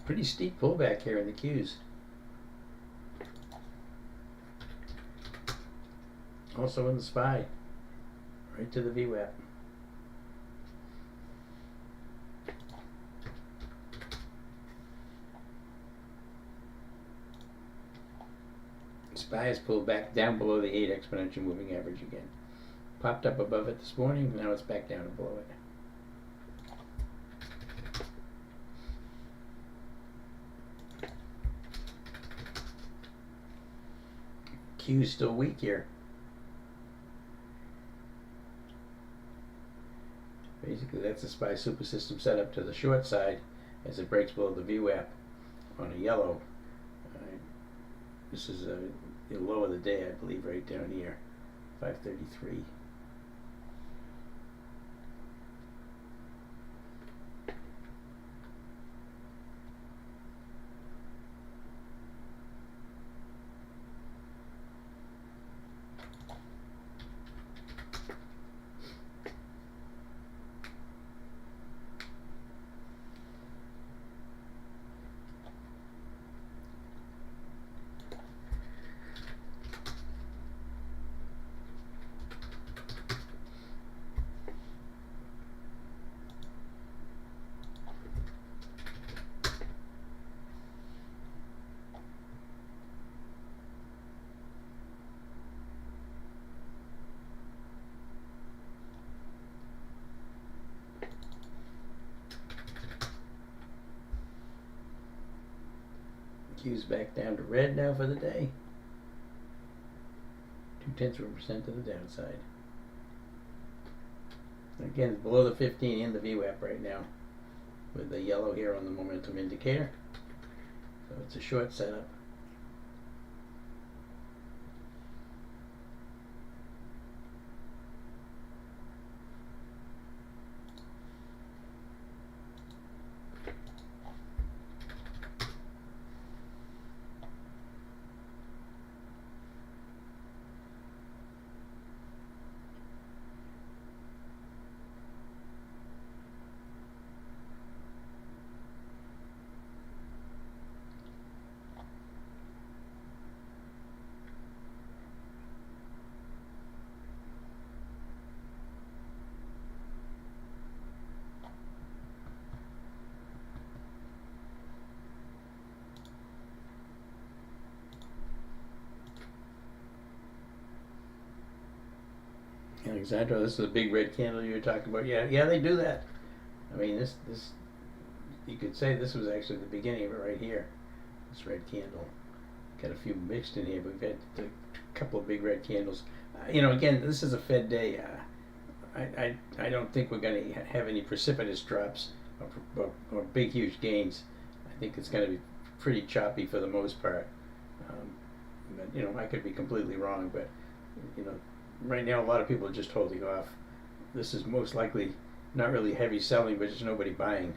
Pretty steep pullback here in the Qs. Also in the SPY, right to the VWAP. SPY has pulled back down below the 8 exponential moving average again. Popped up above it this morning, now it's back down and below it. Q's still weak here. Basically, that's the SPY super system set up to the short side as it breaks below the VWAP on a yellow. This is the low of the day, I believe, right down here, 533. Q's back down to red now for the day. 0.2% to the downside. Again, it's below the 15 in the VWAP right now, with the yellow here on the momentum indicator. So it's a short setup. Alexandra, this is a big red candle you were talking about. Yeah, they do that. I mean, this you could say this was actually the beginning of it right here. This red candle. Got a few mixed in here, but we've had a couple of big red candles. Again, this is a Fed day. I don't think we're going to have any precipitous drops or big, huge gains. I think it's going to be pretty choppy for the most part. But I could be completely wrong. But right now, a lot of people are just holding off. This is most likely not really heavy selling, but there's nobody buying.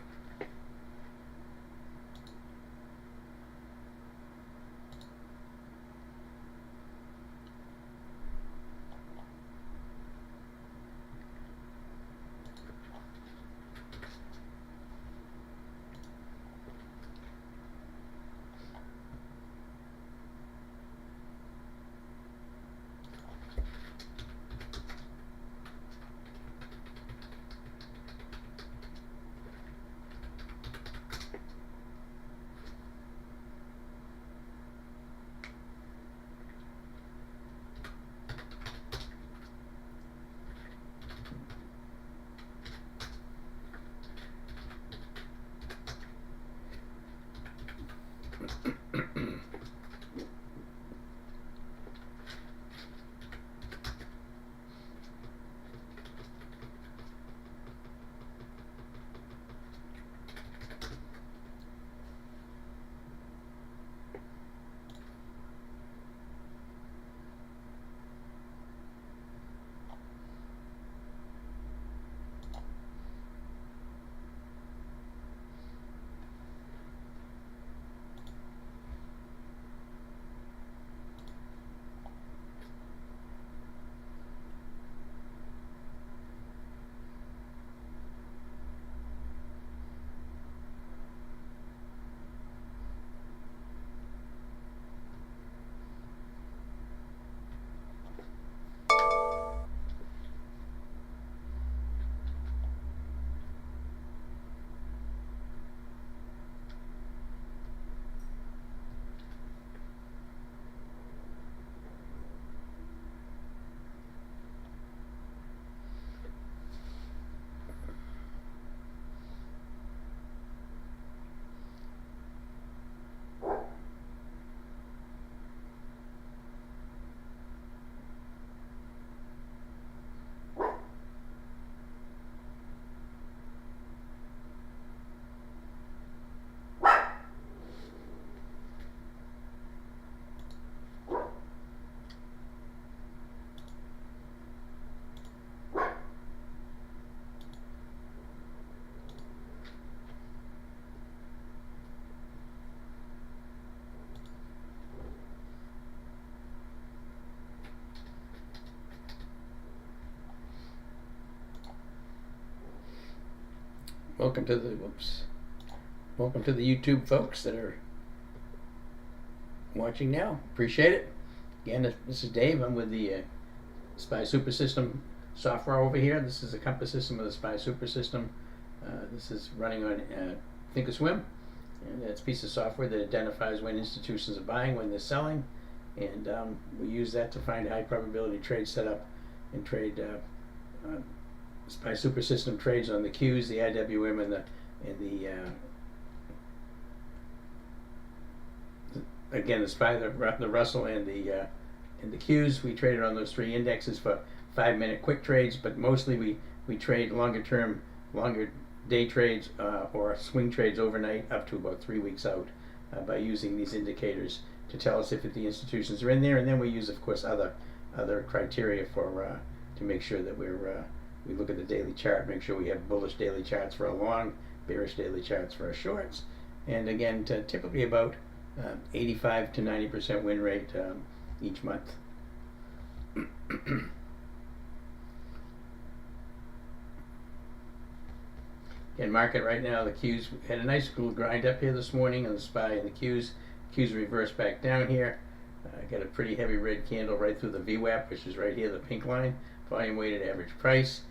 Welcome to the welcome to the YouTube folks that are watching now. Appreciate it. Again, this is Dave. I'm with the SPY Super System software over here. This is a compass system of the SPY Super System. This is running on Thinkorswim, and it's a piece of software that identifies when institutions are buying, when they're selling, and we use that to find high probability trade setup and trade. SPY Super System trades on the Qs, the IWM, and again the SPY, the Russell, and the Qs. We traded on those three indexes for 5-minute quick trades, but mostly we trade longer day trades or swing trades overnight up to about 3 weeks out by using these indicators to tell us if the institutions are in there, and then we use, of course, other criteria for to make sure that we look at the daily chart, make sure we have bullish daily charts for our long, bearish daily charts for our shorts, and again, typically about 85 to 90% win rate each month. In market right now, the Qs had a nice little grind up here this morning on the SPY and the Qs. Qs reversed back down here. Got a pretty heavy red candle right through the VWAP, which is right here, the pink line, volume weighted average price.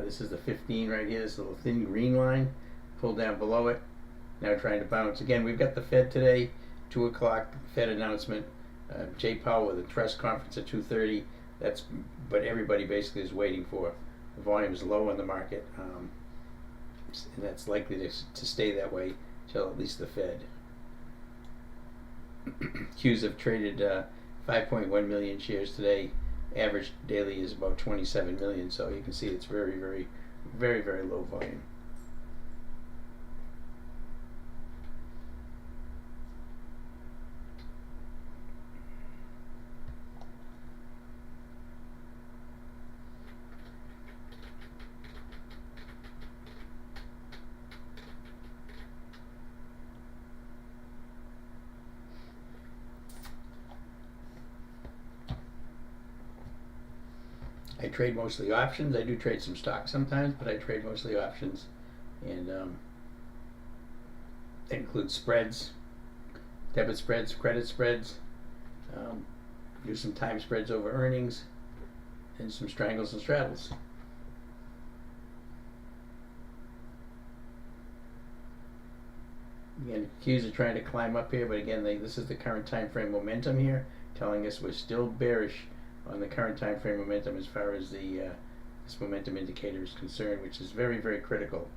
This is the 15 right here, this little thin green line, pulled down below it, now trying to bounce. Again, we've got the Fed today, 2 o'clock, Fed announcement, Jay Powell with a trust conference at 2:30. That's what everybody basically is waiting for. The volume is low in the market, and that's likely to stay that way till at least the Fed. Qs have traded 5.1 million shares today. Average daily is about 27 million, so you can see it's very low volume. I trade mostly options. I do trade some stocks sometimes, but I trade mostly options, and that includes spreads, debit spreads, credit spreads, do some time spreads over earnings, and some strangles and straddles. Again, Qs are trying to climb up here, but again, this is the current time frame momentum here, telling us we're still bearish on the current time frame momentum as far as this momentum indicator is concerned, which is very critical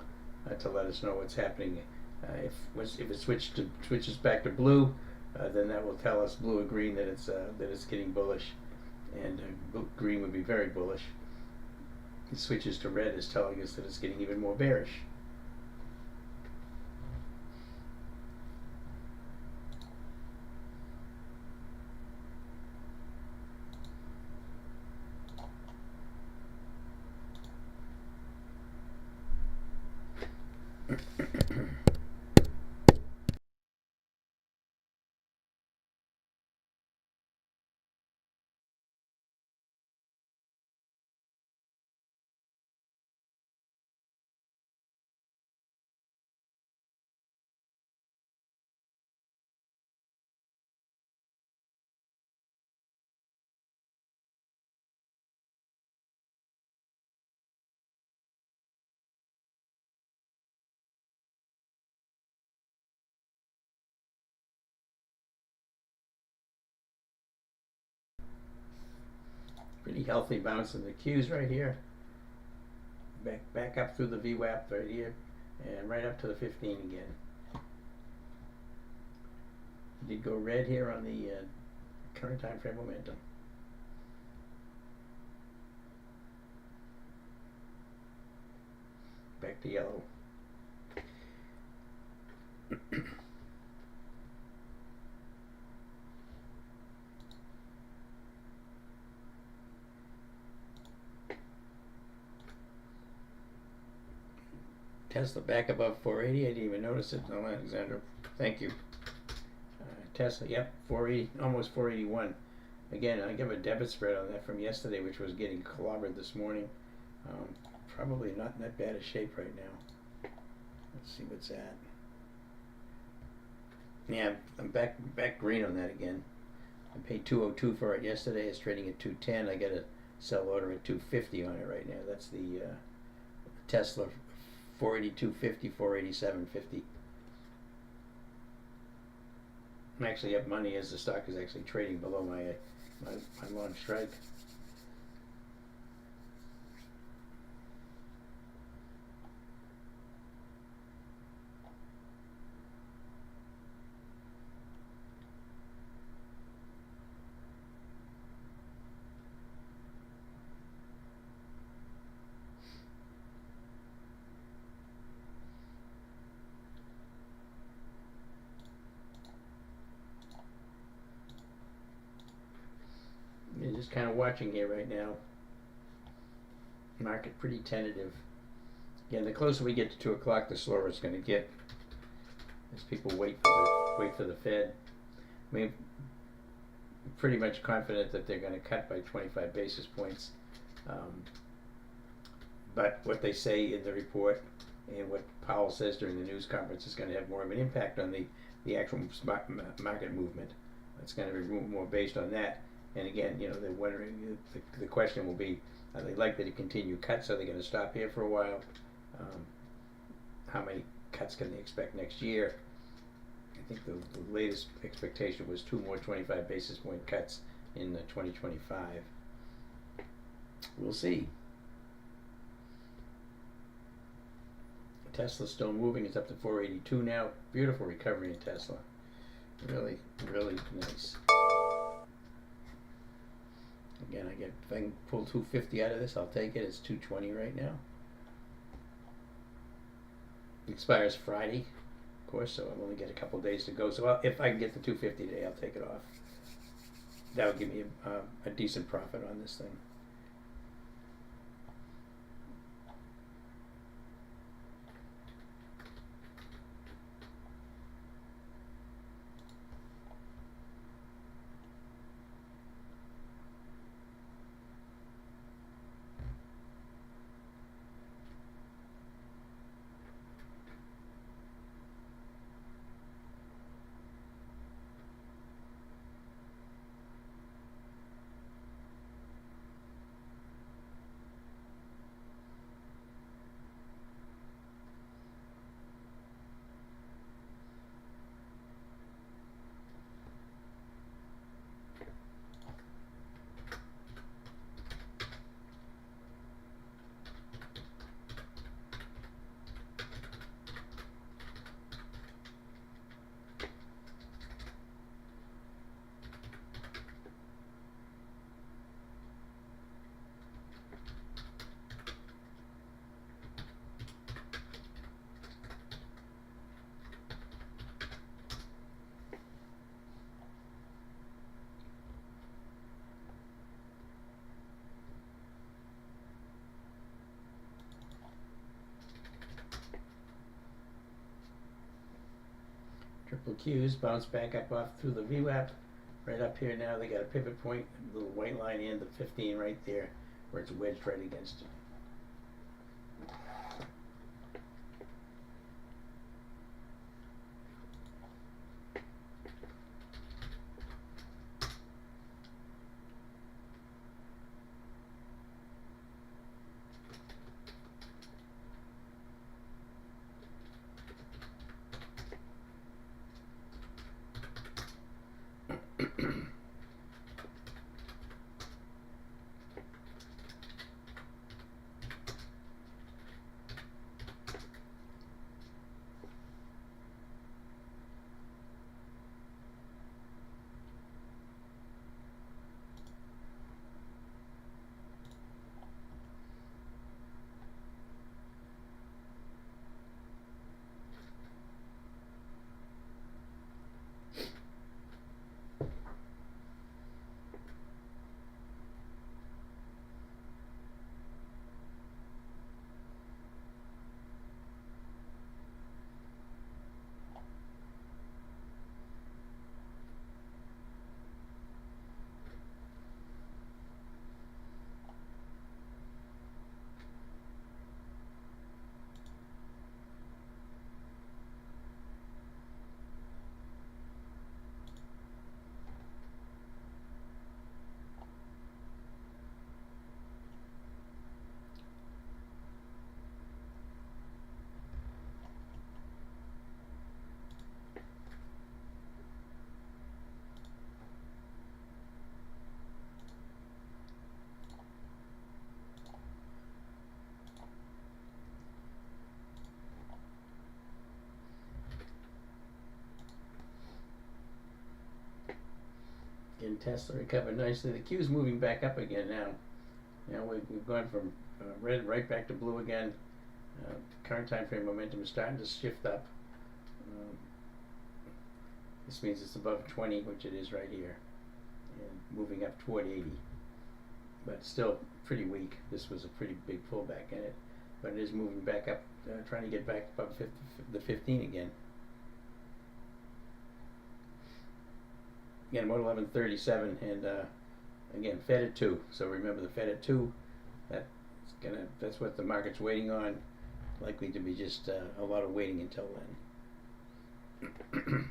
to let us know what's happening. If it switches back to blue, then that will tell us, blue or green, that it's getting bullish, and green would be very bullish. It switches to red is telling us that it's getting even more bearish. Pretty healthy bounce in the Qs right here. Back up through the VWAP right here, and right up to the 15 again. Did go red here on the current time frame momentum. Back to yellow. Tesla back above 480. I didn't even notice it. No, Alexander, thank you. Tesla, yep, 480, almost 481. Again, I give a debit spread on that from yesterday, which was getting clobbered this morning. Probably not in that bad a shape right now. Let's see what's that. Yeah, I'm back green on that again. I paid 202 for it yesterday. It's trading at 210. I got a sell order at 250 on it right now. That's the Tesla, 482.50, 487.50. I'm actually up money as the stock is actually trading below my long strike. You're just kind of watching here right now. Market pretty tentative. Again, the closer we get to 2 o'clock, the slower it's going to get. As people wait for the Fed. I mean, I'm pretty much confident that they're going to cut by 25 basis points. But what they say in the report and what Powell says during the news conference is going to have more of an impact on the actual market movement. It's going to be more based on that. And again, they're wondering, the question will be, are they likely to continue cuts? Are they going to stop here for a while? How many cuts can they expect next year? I think the latest expectation was 2 more 25 basis point cuts in 2025. We'll see. Tesla's still moving. It's up to 482 now. Beautiful recovery in Tesla. Really, really nice. Again, if I can pull 250 out of this, I'll take it. It's 220 right now. It expires Friday, of course, so I've only got a couple days to go. So if I can get the 250 today, I'll take it off. That would give me a decent profit on this thing. Triple Q's bounce back up off through the VWAP. Right up here now, they got a pivot point, a little white line in the 15 right there, where it's wedged right against it. Again, Tesla recovered nicely. The Q's moving back up again now. Now we've gone from red right back to blue again. Current time frame momentum is starting to shift up. This means it's above 20, which it is right here, and moving up toward 80. But still pretty weak. This was a pretty big pullback in it, but it is moving back up, trying to get back above the 15 again. Again, 111.37, and again, Fed at 2. So remember, the Fed at 2. That's what the market's waiting on. Likely to be just a lot of waiting until then.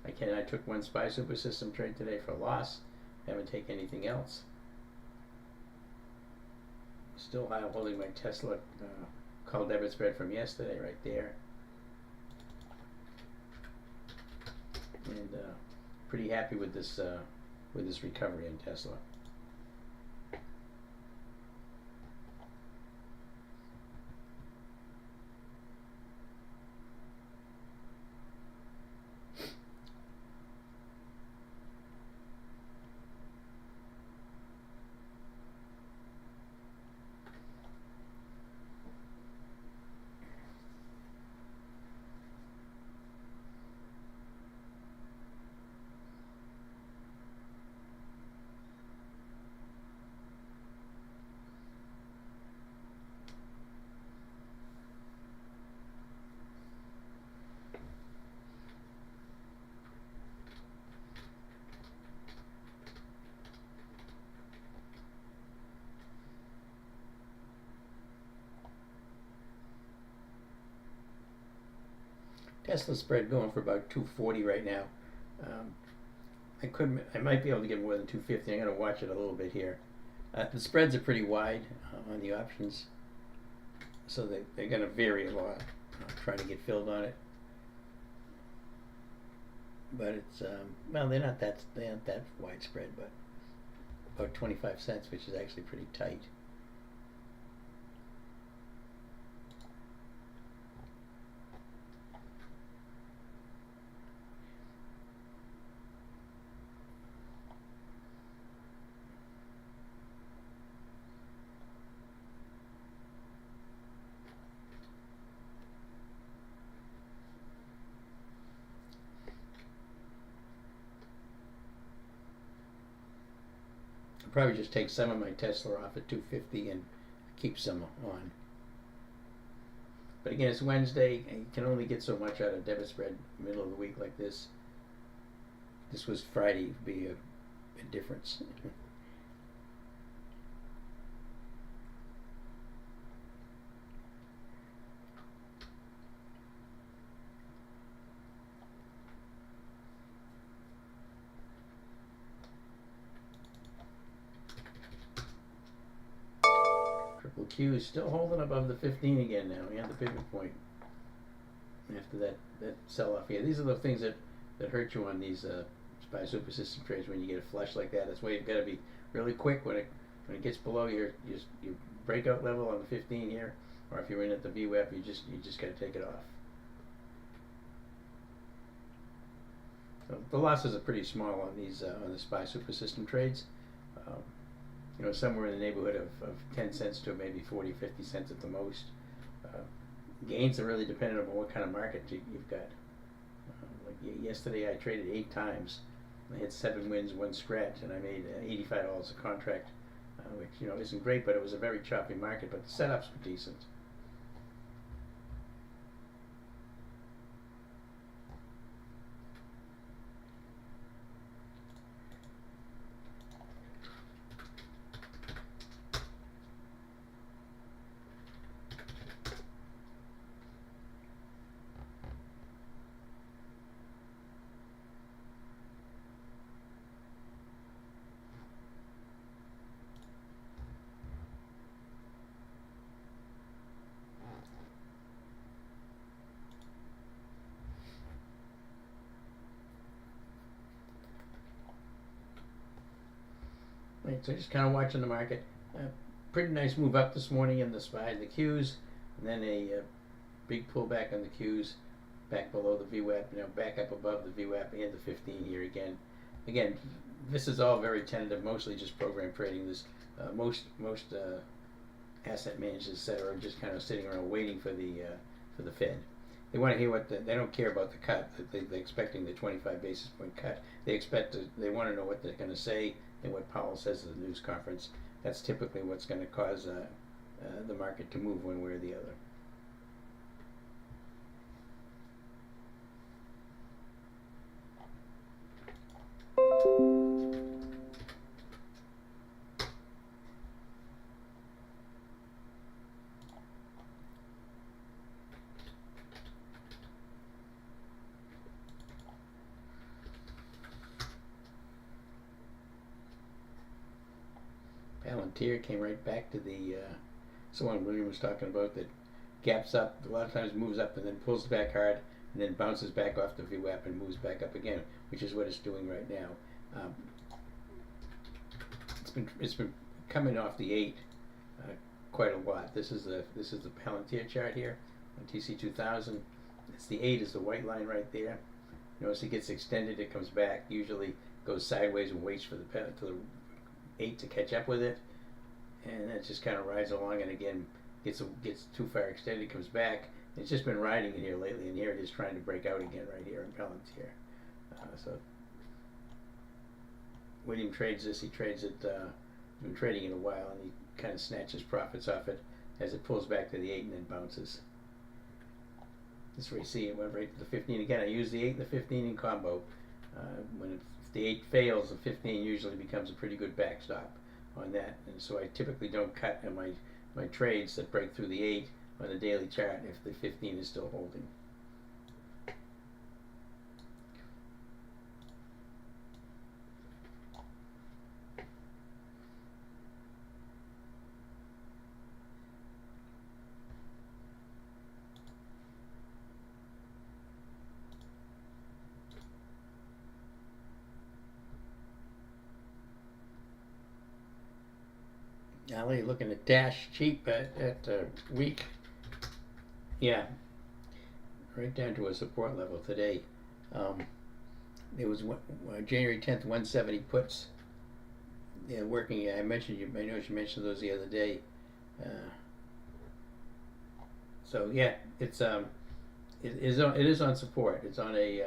I took one SPY Super System trade today for a loss. Haven't taken anything else. Still high holding my Tesla call debit spread from yesterday right there. And pretty happy with this recovery in Tesla. Tesla spread going for about 240 right now. I might be able to get more than 250. I'm going to watch it a little bit here. The spreads are pretty wide on the options, so they're going to vary a lot. Trying to get filled on it, but it's well, they're not that widespread, but about 25 cents, which is actually pretty tight. Probably just take some of my Tesla off at 250 and keep some on. But again, it's Wednesday, and you can only get so much out of debit spread middle of the week like this. This was Friday, would be a difference. Triple Q is still holding above the 15 again now. We had the pivot point after that sell-off here. These are the things that hurt you on these SPY Super System trades when you get a flush like that. That's why you've got to be really quick when it gets below your breakout level on the 15 here, or if you're in at the VWAP, you just got to take it off. So the losses are pretty small on these on the SPY Super System trades. Somewhere in the neighborhood of 10 cents to maybe 40, 50 cents at the most. Gains are really dependent on what kind of market you've got. Like yesterday I traded 8 times. I had 7 wins, 1 scratch, and I made $85 a contract, which isn't great, but it was a very choppy market, but the setups were decent. Right, so just kind of watching the market. Pretty nice move up this morning in the SPY and the Qs, and then a big pullback on the Qs, back below the VWAP, back up above the VWAP and the 15 here again. again, this is all very tentative, mostly just program trading. This most asset managers, etc., are just kind of sitting around waiting for the Fed. They want to hear they don't care about the cut. They're expecting the 25 basis point cut. They want to know what they're going to say and what Powell says at the news conference. That's typically what's going to cause the market to move one way or the other. Palantir came right back to the someone William was talking about, that gaps up, a lot of times moves up and then pulls back hard and then bounces back off the VWAP and moves back up again, which is what it's doing right now. It's been coming off the 8 quite a lot. This is the Palantir chart here on TC2000. It's the 8 is the white line right there. Notice it gets extended, it comes back, usually goes sideways and waits for the 8 to catch up with it, and then it just kind of rides along, and again gets too far extended, comes back. It's just been riding in here lately, and here it is trying to break out again right here in Palantir. So William trades this. He trades it. Been trading it a while, and he kind of snatches profits off it as it pulls back to the 8 and then bounces. This is where you see it went right to the 15 again. I use the 8 and the 15 in combo. If the 8 fails, the 15 usually becomes a pretty good backstop on that, and so I typically don't cut in my trades that break through the 8 on the daily chart if the 15 is still holding. Now you're looking at Dash cheap at week. Yeah, right down to a support level today. There was January 10th 170 puts. Yeah, working. I mentioned you. I know you mentioned those the other day. So yeah, it is on support. It's on a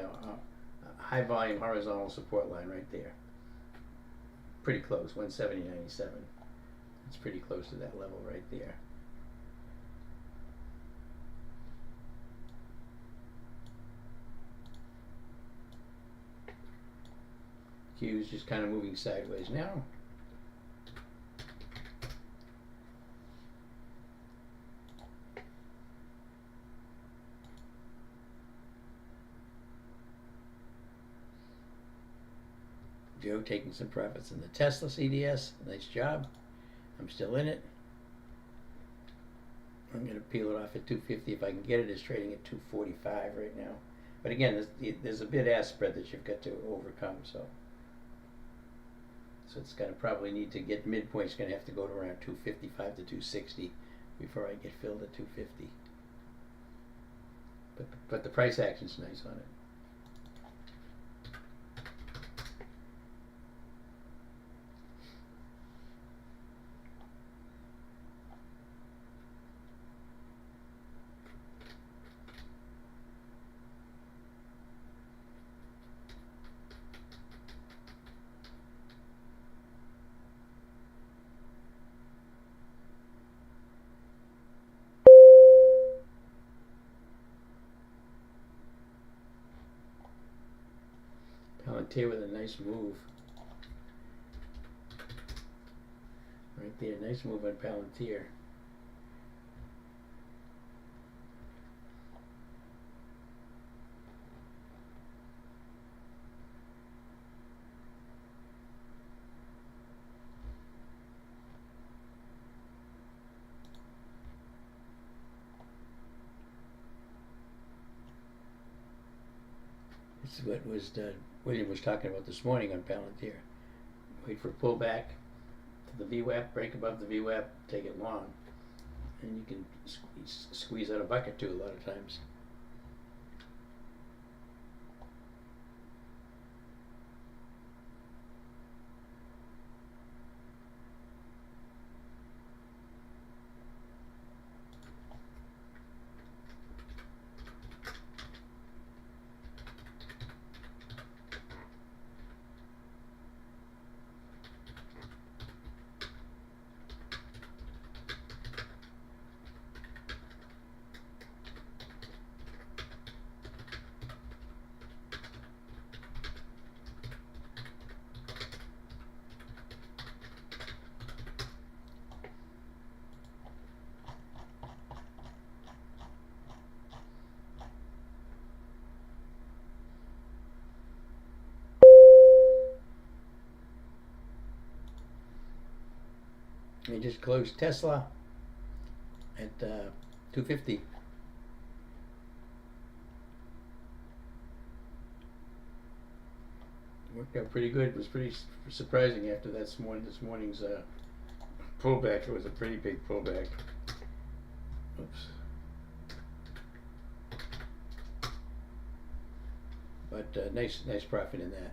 high volume horizontal support line right there. Pretty close, 170.97. It's pretty close to that level right there. Q is just kind of moving sideways now. Joe taking some profits in the Tesla CDS. Nice job. I'm still in it. I'm going to peel it off at 250 if I can get it. It's trading at 245 right now. But again, there's a bid-ask spread that you've got to overcome. So it's going to probably need to get midpoint. It's going to have to go to around 255 to 260 before I get filled at 250. But the price action's nice on it. Palantir with a nice move. Right there, nice move on Palantir. This is what was William was talking about this morning on Palantir. Wait for a pullback to the VWAP, break above the VWAP, take it long, and you can squeeze out a buck or two a lot of times. They just closed Tesla at 250. Worked out pretty good. It was pretty surprising after this morning's pullback. It was a pretty big pullback. Oops. But nice profit in that.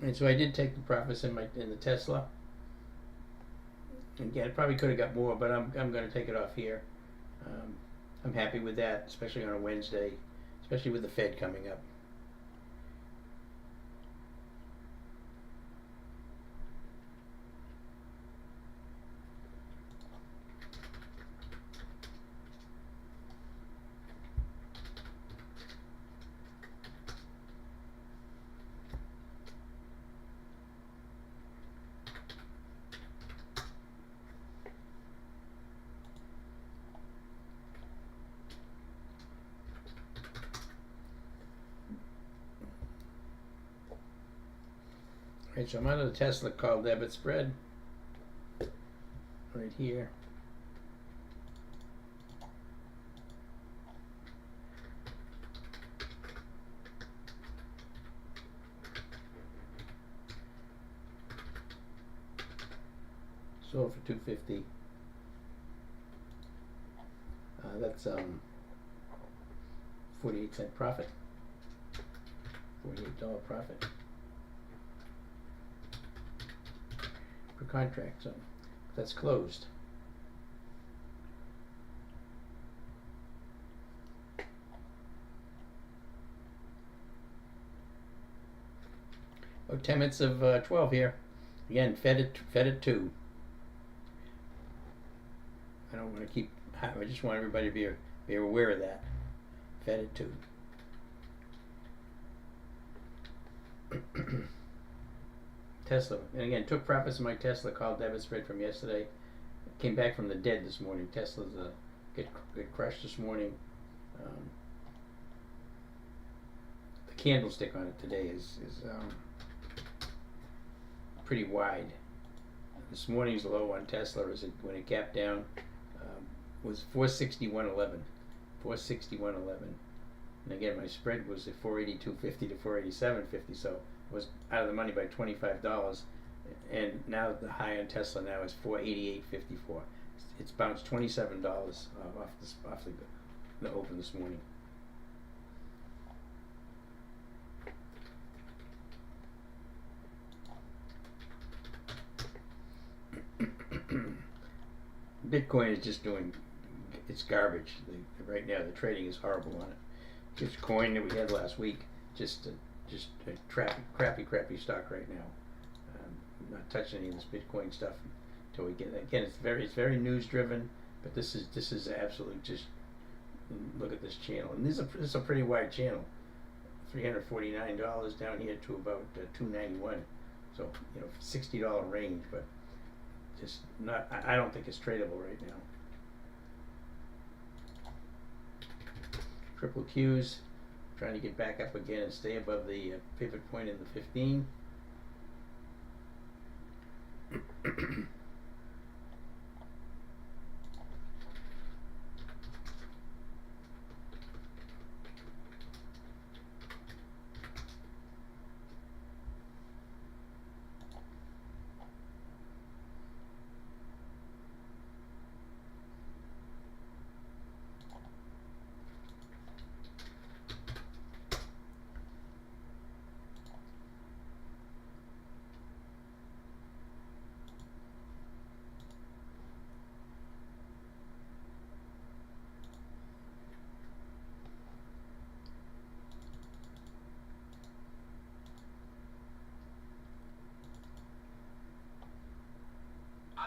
And so I did take the profits in the Tesla. Again, it probably could have got more, but I'm going to take it off here. I'm happy with that, especially on a Wednesday, especially with the Fed coming up. Right, so I'm out of the Tesla call debit spread right here. Sold for $250. That's 48-cent profit. $48 profit per contract. So that's closed. Oh, 10 minutes of 12 here. Again, fed at 2. I don't want to keep. I just want everybody to be aware of that. Fed at 2. Tesla, and again, took profits in my Tesla call debit spread from yesterday. Came back from the dead this morning. Tesla's get crushed this morning. The candlestick on it today is pretty wide. This morning's low on Tesla when it gapped down was 461.11. 461.11. And again, my spread was at 482.50 to 487.50, so it was out of the money by $25. And now the high on Tesla now is 488.54. It's bounced $27 off the open this morning. Bitcoin is just it's garbage. Right now the trading is horrible on it. This coin that we had last week, just a crappy stock right now. I'm not touching any of this Bitcoin stuff until we get it. Again, it's very news driven, but this is absolutely just look at this channel, and this is a pretty wide channel, $349 down here to about $291, so $60 range, but just not. I don't think it's tradable right now. Triple Qs, trying to get back up again and stay above the pivot point in the 15.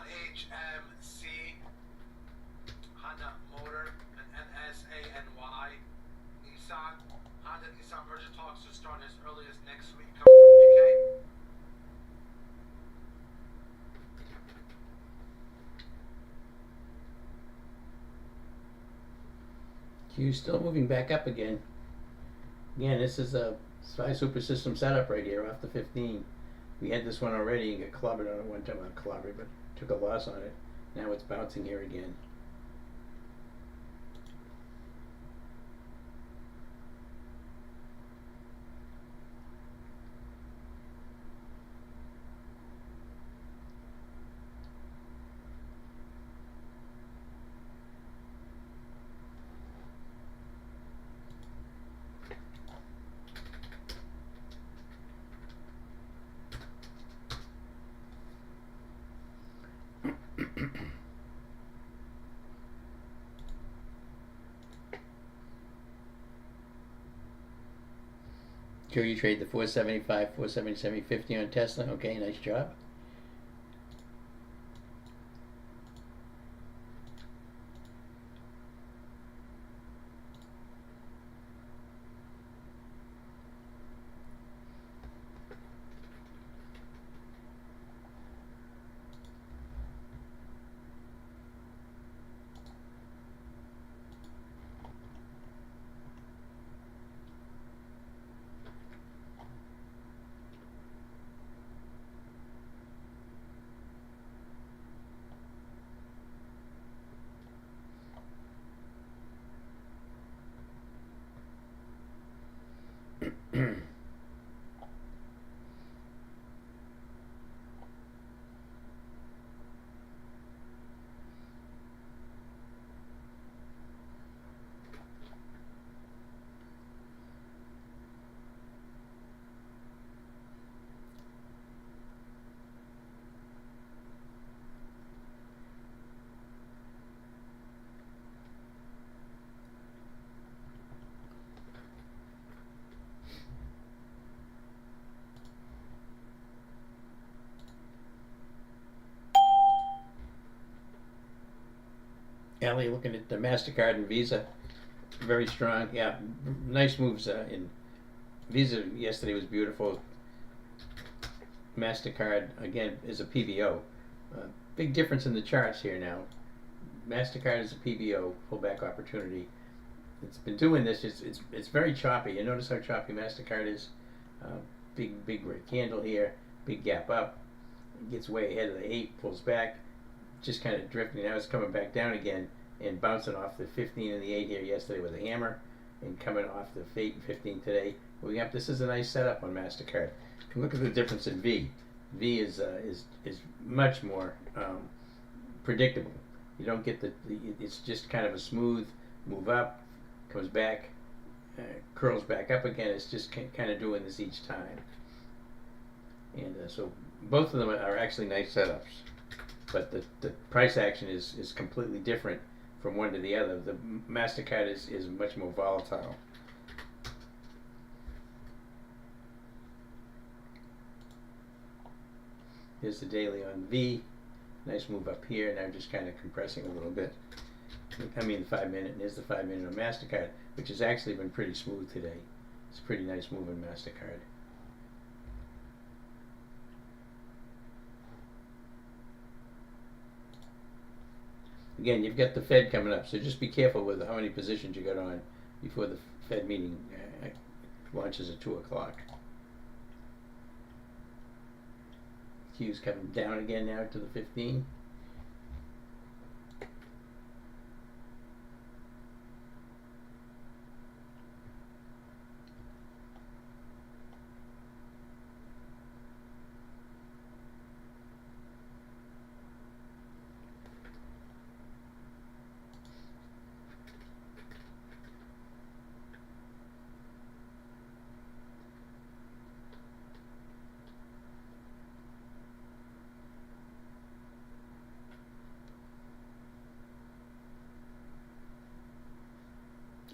HMC, Honda Motor, and NSANY, Nissan. Honda Nissan merger talks to start as early as next week, coming from Nikkei. Q's still moving back up again. Again, this is a SPY super system setup right here off the 15. We had this one already and got clobbered on it one time. Not clobbered, but took a loss on it. Now it's bouncing here again. Joe, you trade the 475, 477, 50 on Tesla. Okay, nice job. Allie, looking at the MasterCard and Visa, very strong. Yeah, nice moves in Visa yesterday was beautiful. MasterCard, again, is a PBO. Big difference in the charts here now. MasterCard is a PBO, pullback opportunity. It's been doing this, it's very choppy. You notice how choppy MasterCard is? Big red candle here, big gap up, gets way ahead of the 8, pulls back, just kind of drifting. Now it's coming back down again and bouncing off the 15 and the 8 here yesterday with a hammer, and coming off the 8 and 15 today. This is a nice setup on MasterCard. You can look at the difference in V. V is much more predictable. You don't get it's just kind of a smooth move up, comes back, curls back up again. It's just kind of doing this each time. And so both of them are actually nice setups. But the price action is completely different from one to the other. The MasterCard is much more volatile. Here's the daily on V. Nice move up here. Now just kind of compressing a little bit. I mean the 5 minute, and here's the 5 minute on MasterCard, which has actually been pretty smooth today. It's a pretty nice move on MasterCard. Again, you've got the Fed coming up, so just be careful with how many positions you got on before the Fed meeting launches at 2 o'clock. Q's coming down again now to the 15.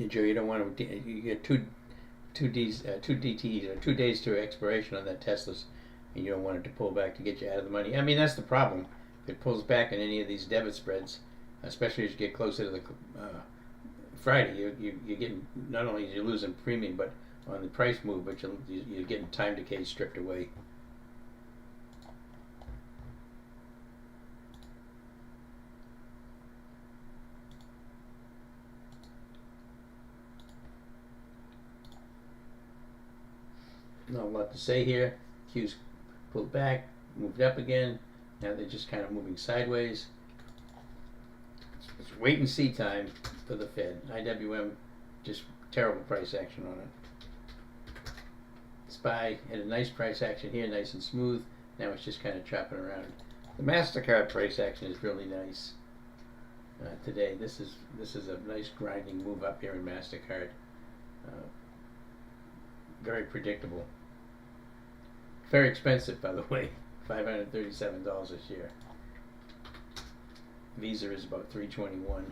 Joe, you don't want to. You get two DTs or 2 days to expiration on that Tesla's, and you don't want it to pull back to get you out of the money. I mean, that's the problem. if it pulls back in any of these debit spreads, especially as you get closer to the Friday, you're getting, not only are you losing premium, but on the price move, but you're getting time decay stripped away. Not a lot to say here. Q's pulled back, moved up again. Now they're just kind of moving sideways. It's wait and see time for the Fed. IWM, just terrible price action on it. SPY had a nice price action here, nice and smooth. Now it's just kind of chopping around. The MasterCard price action is really nice today. This is a nice grinding move up here in MasterCard. Very predictable. Very expensive, by the way. $537 this year. Visa is about $321.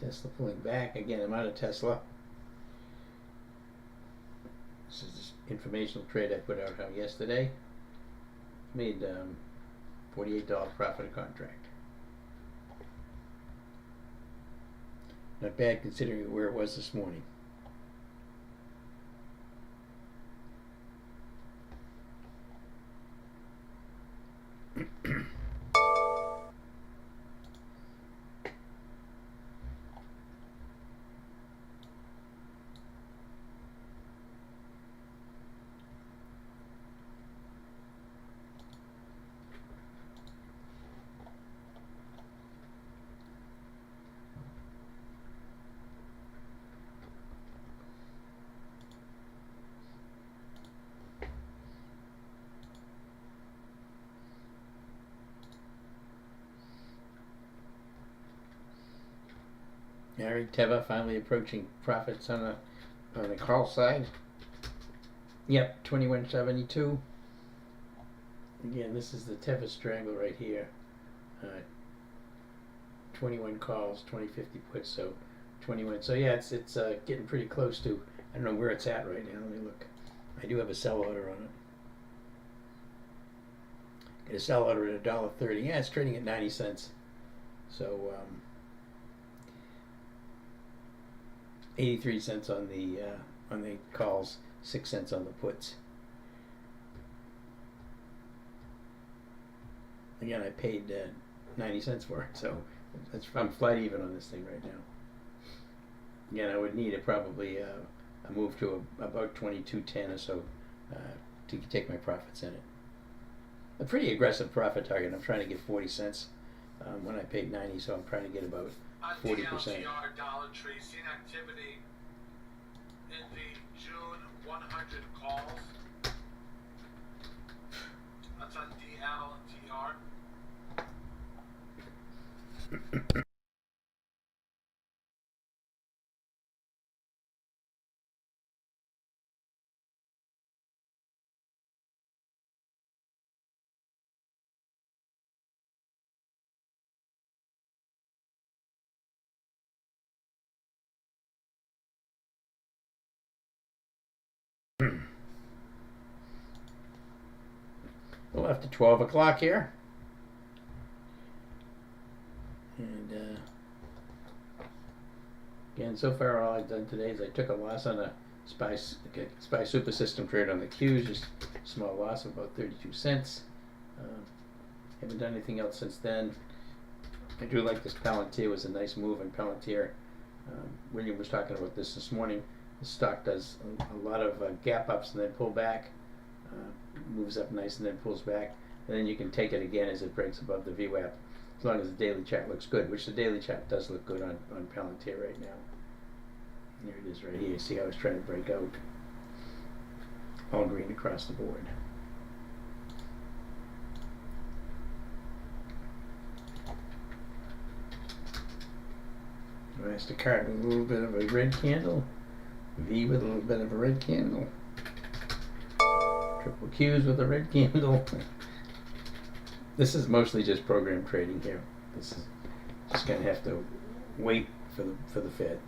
Tesla pulling back. Again, I'm out of Tesla. This is this informational trade I put out yesterday. Made $48 profit a contract. Not bad considering where it was this morning. Alright, Teva finally approaching profits on the call side. Yep, 21.72. Again, this is the Teva strangle right here. 21 calls, 20.50 puts, so 21. So yeah, it's getting pretty close to. I don't know where it's at right now. Let me look. I do have a sell order on it. Get a sell order at $1.30. Yeah, it's trading at 90 cents. So 83 cents on the calls, 6 cents on the puts. Again, I paid 90 cents for it, so I'm flat even on this thing right now. Again, I would need probably a move to about 22.10 or so to take my profits in it. A pretty aggressive profit target. I'm trying to get 40 cents when I paid 90, so I'm trying to get about 40%. DLTR Dollar Tree, seen activity in the June 100 calls. That's on DLTR. Well, after 12 o'clock here. And again, so far all I've done today is I took a loss on a SPY Super System trade on the Qs, just a small loss of about 32 cents. Haven't done anything else since then. I do like this Palantir. Was a nice move in Palantir. William was talking about this morning. The stock does a lot of gap ups and then pull back. moves up nice and then pulls back, and then you can take it again as it breaks above the VWAP, as long as the daily chart looks good, which the daily chart does look good on Palantir right now. There it is right here. See how it's trying to break out? All green across the board. Mastercard with a little bit of a red candle. V with a little bit of a red candle. Triple Qs with a red candle. This is mostly just program trading here. This is just gonna have to wait for the Fed.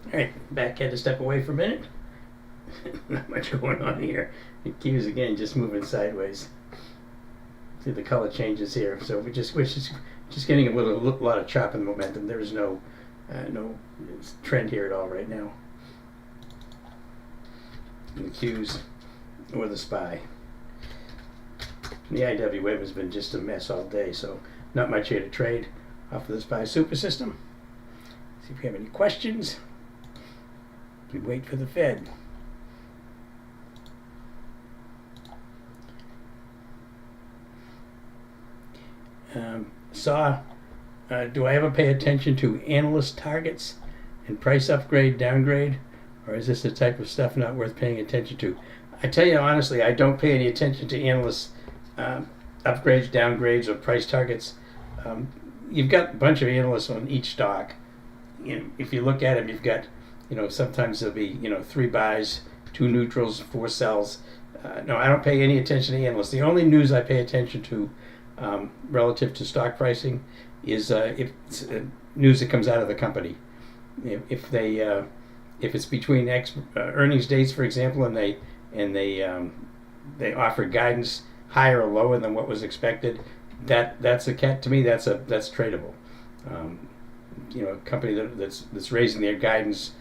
All right, back, had to step away for a minute. Not much going on here. The cues again just moving sideways. See the color changes here, so we're just getting a lot of chop in momentum. There is no trend here at all right now. And the cues or the SPY. The IWM has been just a mess all day, so not much here to trade off of the SPY super system. See if we have any questions. We wait for the Fed. Do I ever pay attention to analyst targets and price upgrade, downgrade, or is this the type of stuff not worth paying attention to? I tell you honestly, I don't pay any attention to analysts upgrades, downgrades, or price targets. You've got a bunch of analysts on each stock. If you look at them, you've got, sometimes there'll be, 3 buys, 2 neutrals, 4 sells. No, I don't pay any attention to analysts. The only news I pay attention to relative to stock pricing is if it's news that comes out of the company. If it's between earnings dates, for example, and they offer guidance higher or lower than what was expected, that's to me that's tradable. A company that's raising their guidance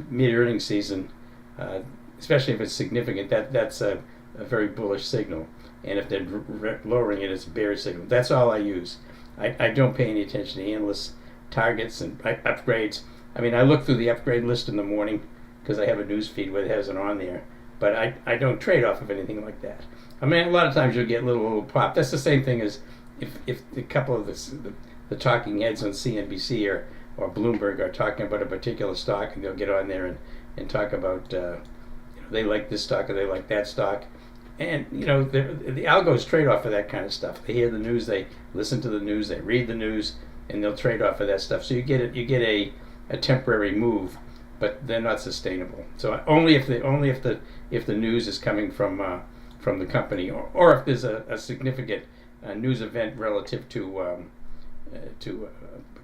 mid earnings season, especially if it's significant, that's a very bullish signal. And if they're lowering it, it's a bearish signal. That's all I use. I don't pay any attention to analysts, targets, and upgrades. I mean, I look through the upgrade list in the morning because I have a news feed where it has it on there. But I don't trade off of anything like that. I mean, a lot of times you'll get little pop. That's the same thing as if a couple of the talking heads on CNBC or Bloomberg are talking about a particular stock, and they'll get on there and talk about they like this stock or they like that stock. And the algos trade off of that kind of stuff. They hear the news, they listen to the news, they read the news, and they'll trade off of that stuff. So you get a temporary move, but they're not sustainable. So only if the news is coming from the company, or if there's a significant news event relative to a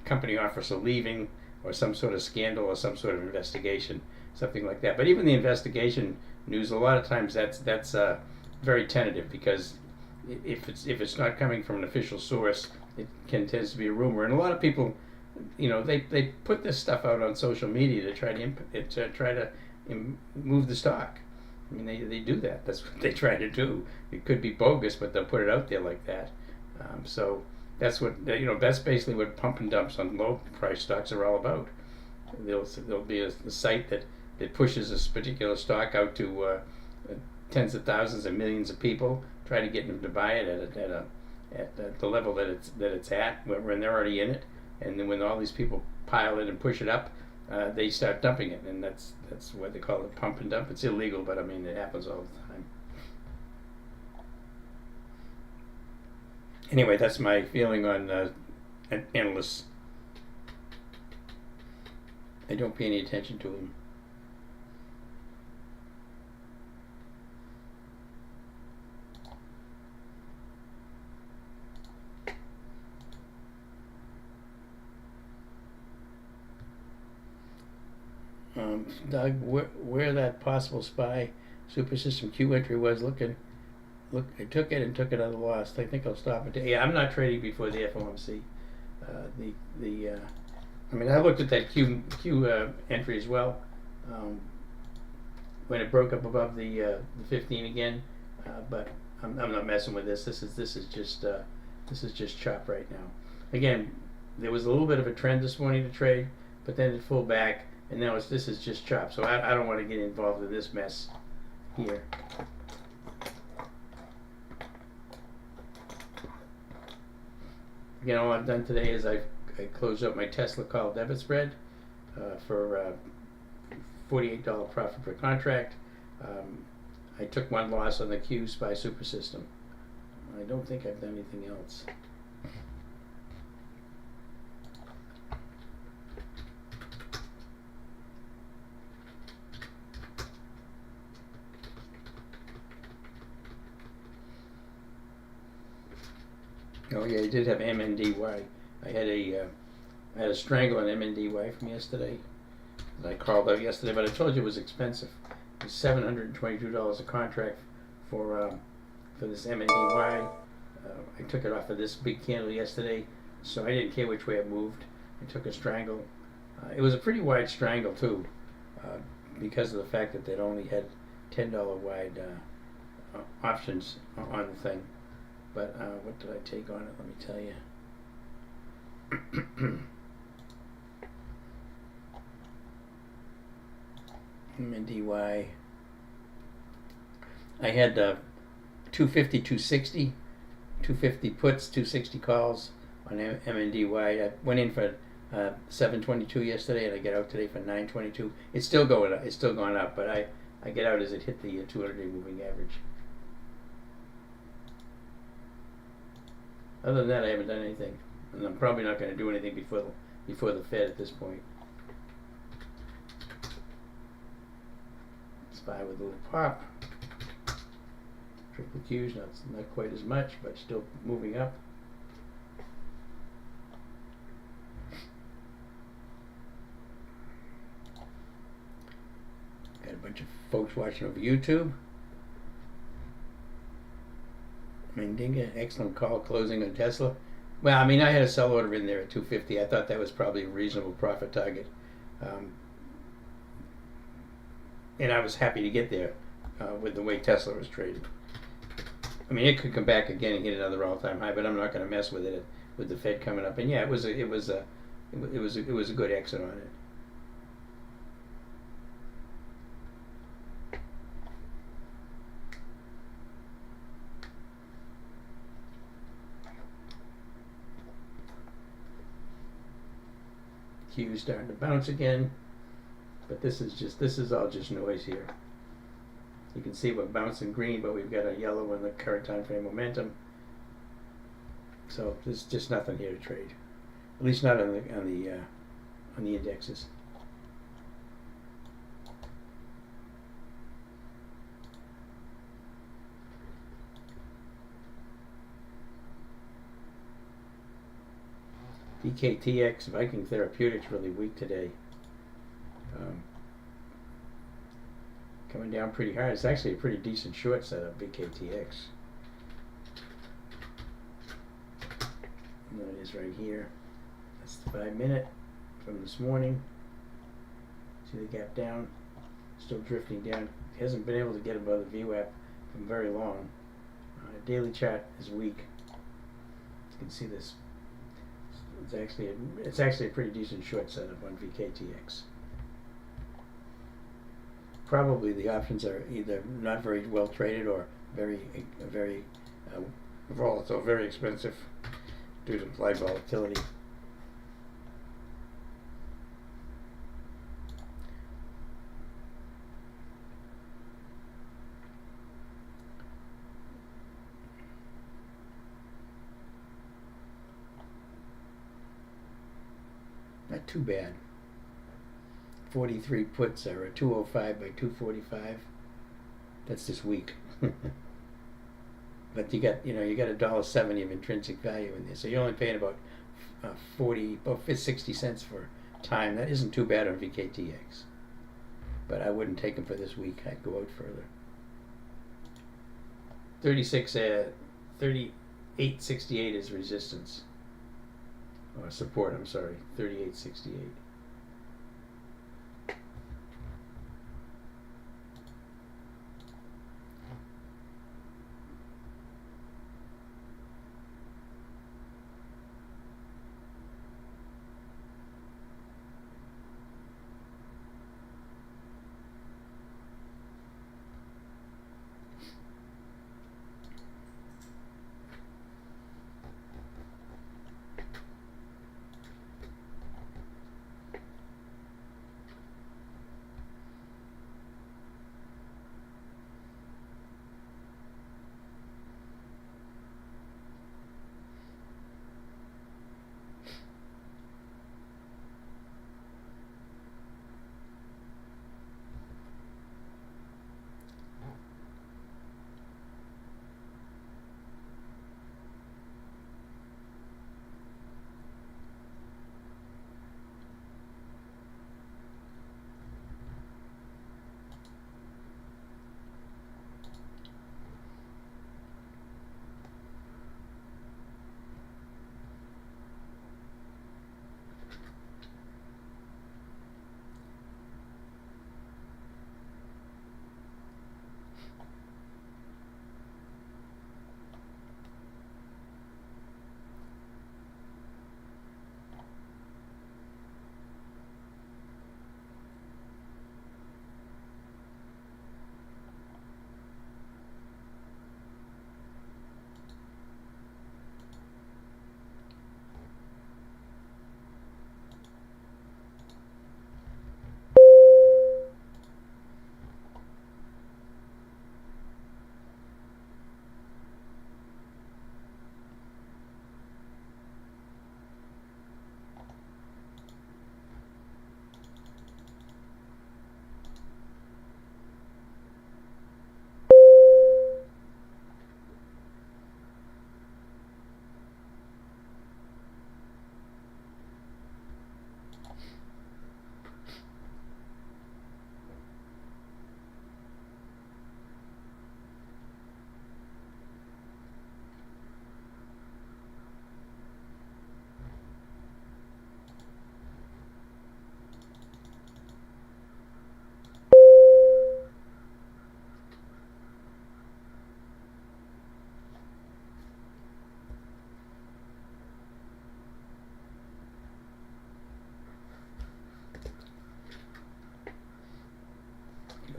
company officer leaving, or some sort of scandal, or some sort of investigation, something like that. But even the investigation news, a lot of times that's very tentative, because if it's not coming from an official source, it tends to be a rumor. And a lot of people, they put this stuff out on social media to try to move the stock. I mean, they do that. That's what they try to do. It could be bogus, but they'll put it out there like that. So that's that's basically what pump and dumps on low price stocks are all about. There'll be a site that pushes this particular stock out to tens of thousands and millions of people, try to get them to buy it at the level that it's at when they're already in it, and then when all these people pile it and push it up, they start dumping it, and that's what they call it, pump and dump. It's illegal, but I mean it happens all the time. Anyway, that's my feeling on analysts. I don't pay any attention to them. Doug, where that possible SPY super system Q entry was, I took it and took it at a loss. I think I'll stop it. Yeah, I'm not trading before the FOMC. I mean, I looked at that Q entry as well. When it broke up above the 15 again, but I'm not messing with this. This is just chop right now. Again, there was a little bit of a trend this morning to trade, but then it pulled back. And now this is just chop, so I don't want to get involved in this mess here. Again, all I've done today is I closed up my Tesla call debit spread for $48 profit per contract. I took one loss on the Q SPY super system. I don't think I've done anything else. Oh yeah, I did have MNDY. I had a strangle on MNDY from yesterday. I called out yesterday, but I told you it was expensive. It was $722 a contract for this MNDY. I took it off of this big candle yesterday, so I didn't care which way it moved. I took a strangle. It was a pretty wide strangle too, because of the fact that they'd only had $10 wide options on the thing. But what did I take on it? Let me tell you. MNDY. I had 250, 260, 250 puts, 260 calls on MNDY. I went in for 722 yesterday, and I get out today for 922. It's still going up. It's still going up, but I get out as it hit the 200-day moving average. Other than that, I haven't done anything, and I'm probably not going to do anything before the Fed at this point. SPY with a little pop. Triple Q's not quite as much, but still moving up. Got a bunch of folks watching over YouTube. Mendinga, excellent call closing on Tesla. Well, I mean, I had a sell order in there at 250. I thought that was probably a reasonable profit target. And I was happy to get there with the way Tesla was trading. I mean, it could come back again and hit another all-time high, but I'm not going to mess with it with the Fed coming up. And yeah, it was a good exit on it. Q's starting to bounce again, but this is all just noise here. You can see we're bouncing green, but we've got a yellow in the current time frame momentum. So there's just nothing here to trade, at least not on the indexes. VKTX, Viking Therapeutics, really weak today. Coming down pretty hard. It's actually a pretty decent short setup, VKTX. And there it is right here. That's the 5-minute from this morning. See the gap down? Still drifting down. It hasn't been able to get above the VWAP for very long. Daily chart is weak. You can see this. It's actually a pretty decent short setup on VKTX. Probably the options are either not very well traded or very volatile, very expensive due to implied volatility. Not too bad. 43 puts are a 205 by 245. That's this week. But you got $1.70 of intrinsic value in there, so you're only paying about 60 cents for time. That isn't too bad on VKTX, but I wouldn't take them for this week. I'd go out further. 38.68 is resistance. Or support, I'm sorry, 38.68.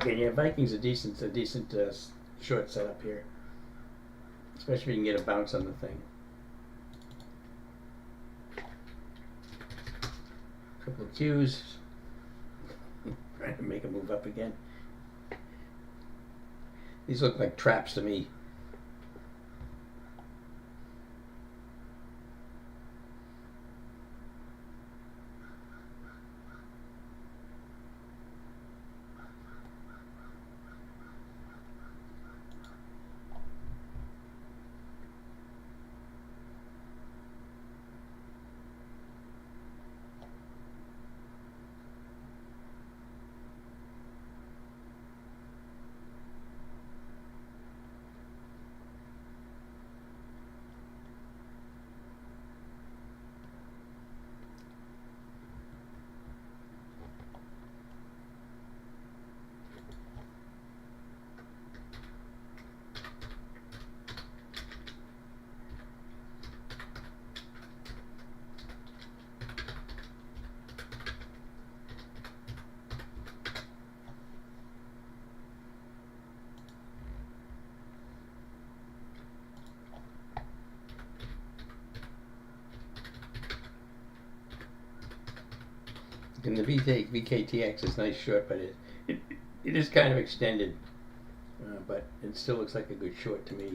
Okay, yeah, Vikings a decent short setup here, especially if you can get a bounce on the thing. Couple of Qs, trying to make a move up again. These look like traps to me. And the VKTX is nice short, but it is kind of extended, but it still looks like a good short to me.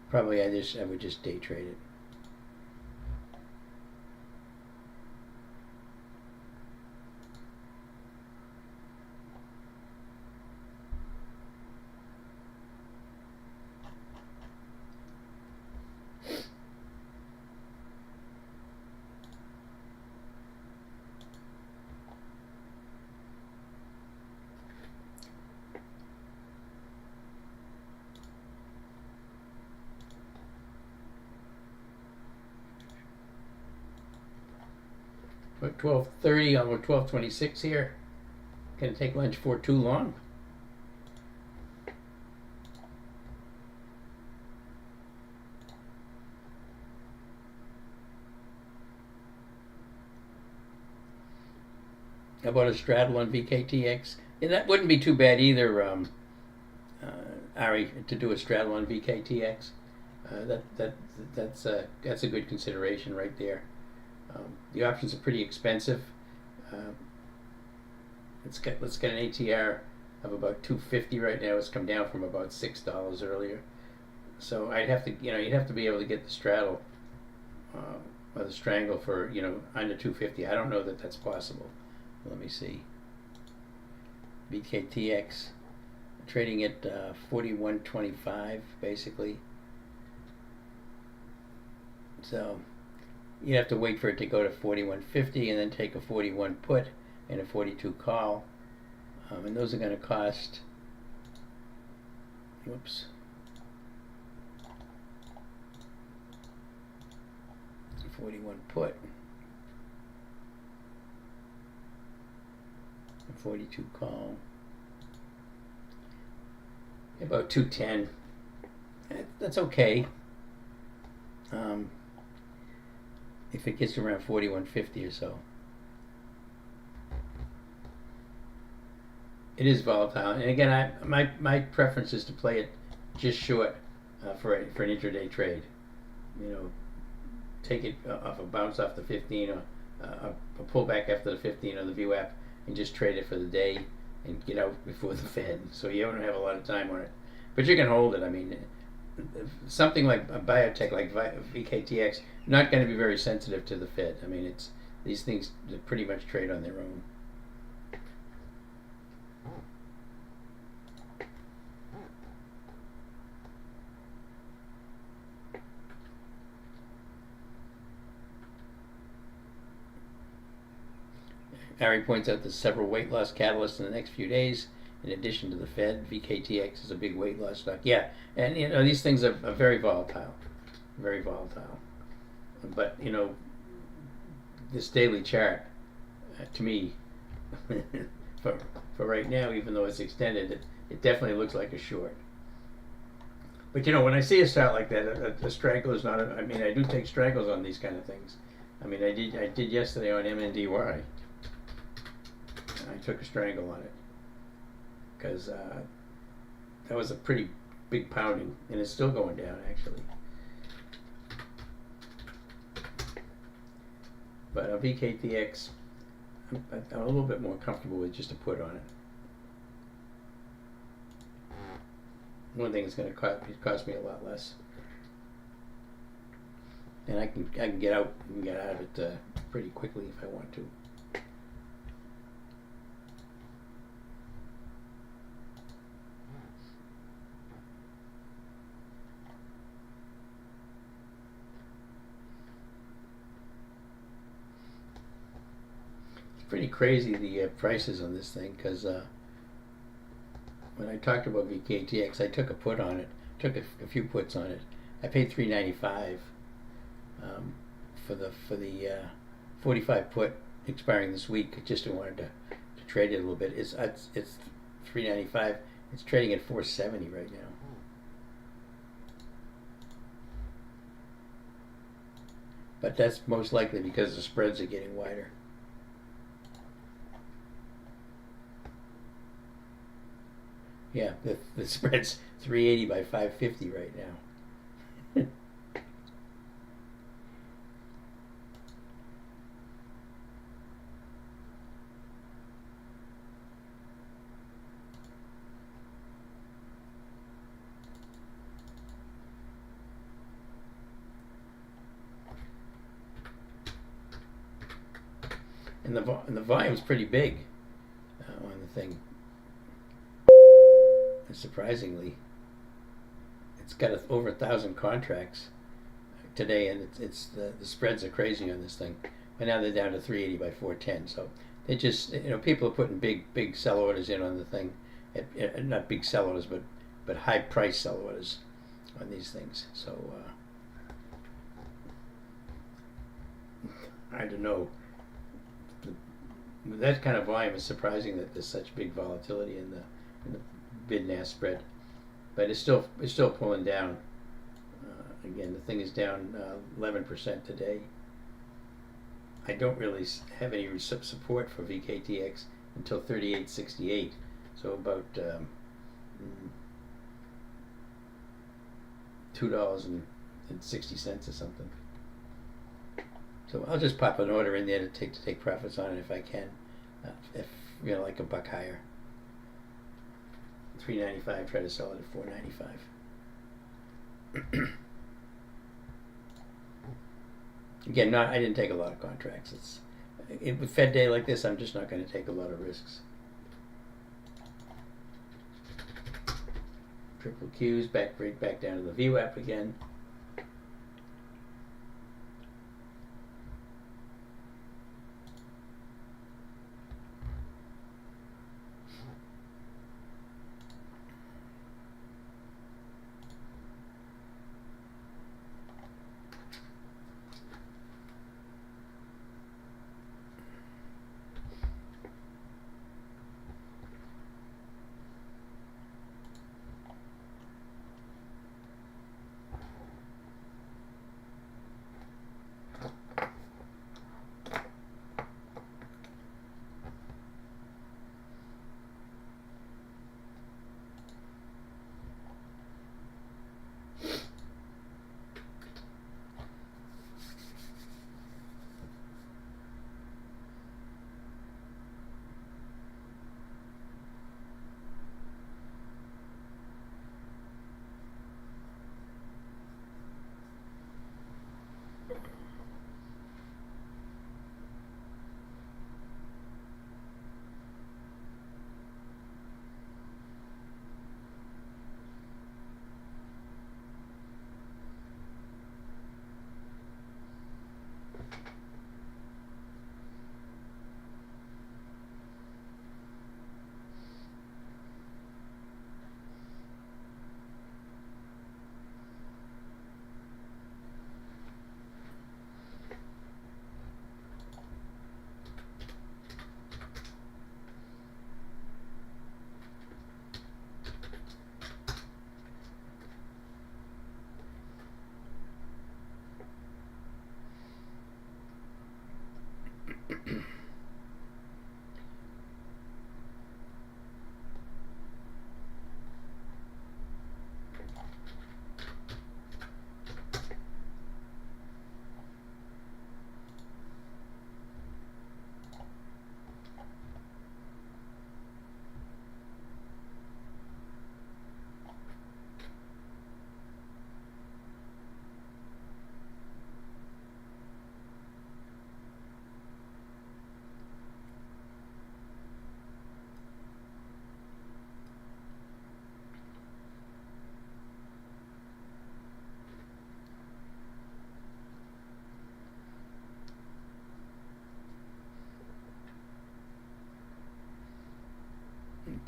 Probably I would just day trade it. We're 12:30 on 12:26 here. Gonna take lunch for too long. How about a straddle on VKTX? Yeah, that wouldn't be too bad either, Ari, to do a straddle on VKTX. That's a good consideration right there. The options are pretty expensive. Let's get an ATR of about 250 right now. It's come down from about $6 earlier. So I'd have to, you'd have to be able to get the straddle or the strangle for, under 250. I don't know that that's possible. Let me see. BKTX trading at 41.25 basically. So you have to wait for it to go to 41.50 and then take a 41 put and a 42 call, and those are going to cost. Whoops. 41 put. 42 call. About 210. That's okay. If it gets around 41.50 or so. It is volatile, and again, my preference is to play it just short for an intraday trade. Take it off a bounce off the 15 or a pullback after the 15 on the VWAP, and just trade it for the day and get out before the Fed. So you don't have a lot of time on it, but you can hold it. I mean, something like a biotech like VKTX, not going to be very sensitive to the Fed. I mean, these things pretty much trade on their own. Ari points out there's several weight loss catalysts in the next few days. In addition to the Fed, VKTX is a big weight loss stock. Yeah, and these things are very volatile, very volatile. But this daily chart, to me, for right now, even though it's extended, it definitely looks like a short. But when I see a start like that, a strangler is not. I mean, I do take strangles on these kind of things. I mean, I did yesterday on MNDY. I took a strangle on it because that was a pretty big pounding, and it's still going down actually. But on VKTX, I'm a little bit more comfortable with just a put on it. One thing is going to cost me a lot less, and I can get out of it pretty quickly if I want to. It's pretty crazy the prices on this thing because when I talked about VKTX, I took a put on it, took a few puts on it. I paid $3.95 for the 45 put expiring this week. I just wanted to trade it a little bit. It's $3.95. It's trading at $4.70 right now. But that's most likely because the spreads are getting wider. Yeah, the spread's 380 by 550 right now. And the volume's pretty big on the thing. And surprisingly, it's got over 1,000 contracts today, and it's the spreads are crazy on this thing. But now they're down to 380 by 410. So they just, people are putting big sell orders in on the thing, not big sell orders, but high price sell orders on these things. So I don't know. With that kind of volume, it's surprising that there's such big volatility in the bid and ask spread, but it's still pulling down. Again, the thing is down 11% today. I don't really have any support for VKTX until 38.68, so about $2.60 or something. So I'll just pop an order in there to take profits on it if I can. If like a buck higher. $3.95. Try to sell it at $4.95. Again, I didn't take a lot of contracts. With Fed day like this, I'm just not going to take a lot of risks. Triple Qs break back down to the VWAP again.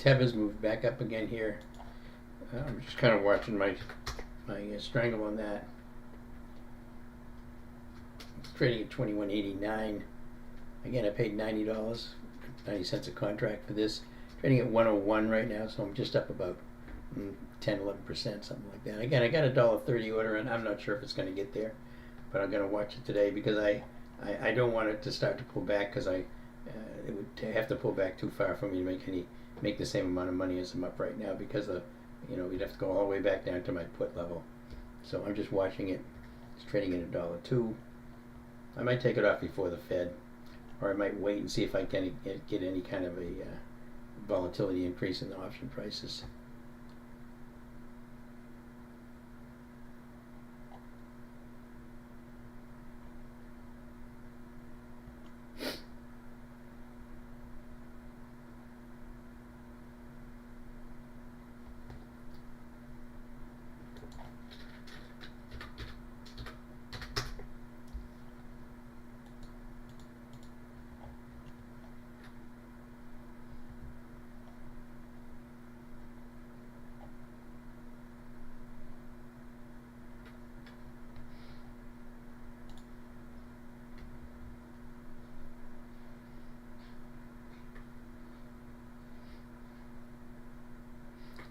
Teva's moved back up again here. I'm just kind of watching my strangle on that. It's trading at 21.89. Again, I paid $90, 90 cents a contract for this. Trading at 101 right now, so I'm just up about 10-11%, something like that. Again, I got a $1.30 order, and I'm not sure if it's going to get there, but I'm going to watch it today because I don't want it to start to pull back, because it would have to pull back too far for me to make the same amount of money as I'm up right now, because we'd have to go all the way back down to my put level. So I'm just watching it. It's trading at $1.02. I might take it off before the Fed, or I might wait and see if I can get any kind of a volatility increase in the option prices.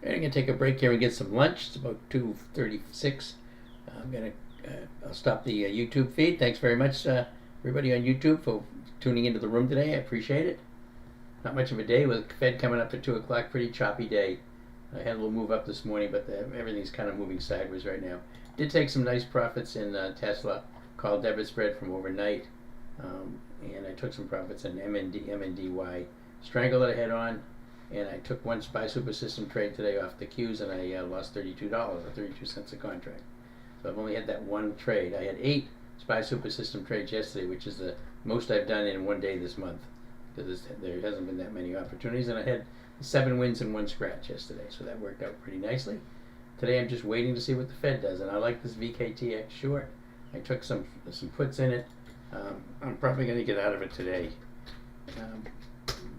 I'm going to take a break here and get some lunch. It's about 2:36. I'll stop the YouTube feed. Thanks very much, everybody on YouTube, for tuning into the room today. I appreciate it. Not much of a day with Fed coming up at 2 o'clock. Pretty choppy day. I had a little move up this morning, but everything's kind of moving sideways right now. Did take some nice profits in Tesla, call debit spread from overnight, and I took some profits in MNDY. Strangle that I had on. And I took one SPY Super System trade today off the queues, and I lost $32 or 32 cents a contract. So I've only had that one trade. I had 8 SPY Super System trades yesterday, which is the most I've done in one day this month, because there hasn't been that many opportunities. And I had 7 wins and 1 scratch yesterday, so that worked out pretty nicely. Today I'm just waiting to see what the Fed does, and I like this VKTX short. I took some puts in it. I'm probably going to get out of it today.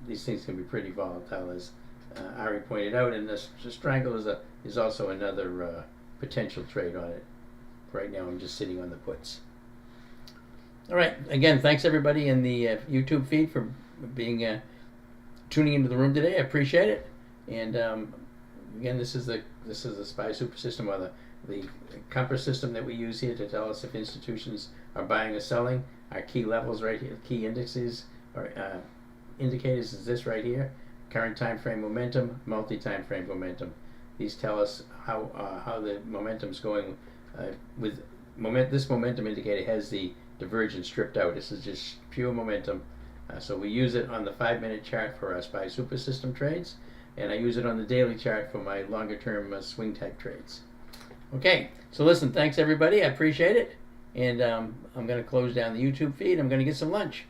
These things can be pretty volatile, as Ari pointed out, and this strangle is also another potential trade on it. Right now I'm just sitting on the puts. All right, again, thanks everybody in the YouTube feed for being tuning into the room today. I appreciate it. And again, this is the SPY Super System, or the compass system that we use here to tell us if institutions are buying or selling. Our key levels right here, key indices, or indicators is this right here: current time frame momentum, multi-time frame momentum. These tell us how the momentum's going. This momentum indicator has the divergence stripped out. This is just pure momentum. So we use it on the 5-minute chart for our SPY Super System trades, and I use it on the daily chart for my longer-term swing type trades. Okay, so listen, thanks everybody. I appreciate it, and I'm going to close down the YouTube feed. I'm going to get some lunch.